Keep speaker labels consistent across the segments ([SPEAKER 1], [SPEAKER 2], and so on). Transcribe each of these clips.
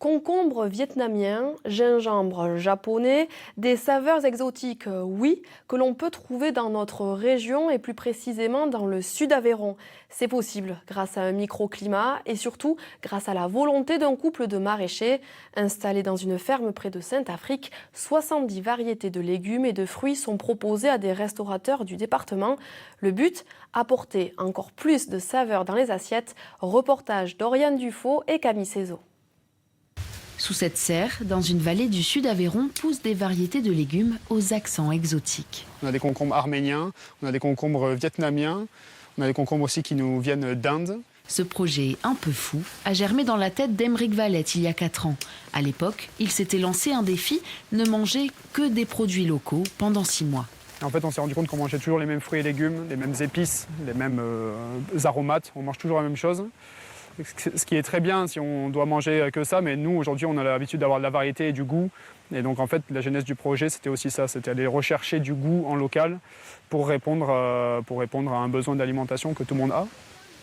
[SPEAKER 1] Concombre vietnamien, gingembre japonais, des saveurs exotiques, oui, que l'on peut trouver dans notre région et plus précisément dans le sud Aveyron. C'est possible grâce à un microclimat et surtout grâce à la volonté d'un couple de maraîchers. Installés dans une ferme près de Saint-Affrique, 70 variétés de légumes et de fruits sont proposées à des restaurateurs du département. Le but, apporter encore plus de saveurs dans les assiettes. Reportage d'Oriane Dufaux et Camille Cézot.
[SPEAKER 2] Sous cette serre, dans une vallée du sud Aveyron, poussent des variétés de légumes aux accents exotiques.
[SPEAKER 3] On a des concombres arméniens, on a des concombres vietnamiens, on a des concombres aussi qui nous viennent d'Inde.
[SPEAKER 2] Ce projet un peu fou a germé dans la tête d'Aymeric Valette il y a 4 ans. À l'époque, il s'était lancé un défi, ne manger que des produits locaux pendant 6 mois.
[SPEAKER 3] En fait, on s'est rendu compte qu'on mangeait toujours les mêmes fruits et légumes, les mêmes épices, les mêmes aromates, on mange toujours la même chose. Ce qui est très bien si on doit manger que ça, mais nous aujourd'hui on a l'habitude d'avoir de la variété et du goût. Et donc en fait la genèse du projet c'était aussi ça, c'était aller rechercher du goût en local pour répondre à un besoin d'alimentation que tout le monde a.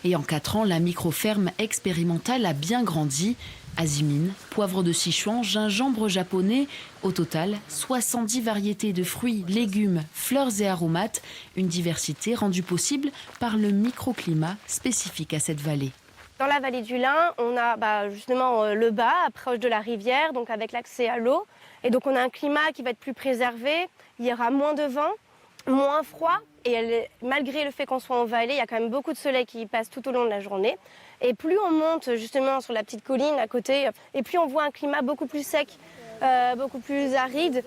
[SPEAKER 2] Et en 4 ans, la micro-ferme expérimentale a bien grandi. Azimine, poivre de Sichuan, gingembre japonais. Au total, 70 variétés de fruits, légumes, fleurs et aromates. Une diversité rendue possible par le microclimat spécifique à cette vallée.
[SPEAKER 4] Dans la vallée du Lin, on a justement le bas, proche de la rivière, donc avec l'accès à l'eau. Et donc on a un climat qui va être plus préservé, il y aura moins de vent, moins froid. Et malgré le fait qu'on soit en vallée, il y a quand même beaucoup de soleil qui passe tout au long de la journée. Et plus on monte justement sur la petite colline à côté, et plus on voit un climat beaucoup plus sec, beaucoup plus aride.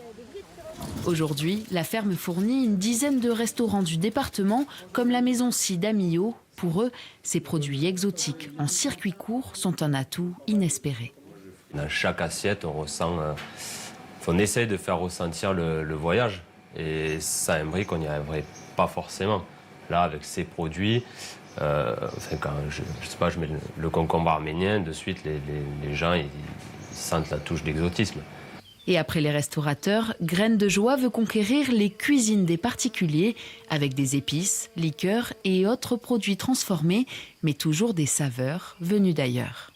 [SPEAKER 2] Aujourd'hui, la ferme fournit une dizaine de restaurants du département, comme la maison Cid à Millau. Pour eux, ces produits exotiques en circuit court sont un atout inespéré.
[SPEAKER 5] Dans chaque assiette, on essaye de faire ressentir le voyage. Et ça, Aymeric, on n'y arriverait pas forcément. Là, avec ces produits, quand je mets le concombre arménien, de suite, les gens ils sentent la touche d'exotisme.
[SPEAKER 2] Et après les restaurateurs, Graines de Joie veut conquérir les cuisines des particuliers avec des épices, liqueurs et autres produits transformés, mais toujours des saveurs venues d'ailleurs.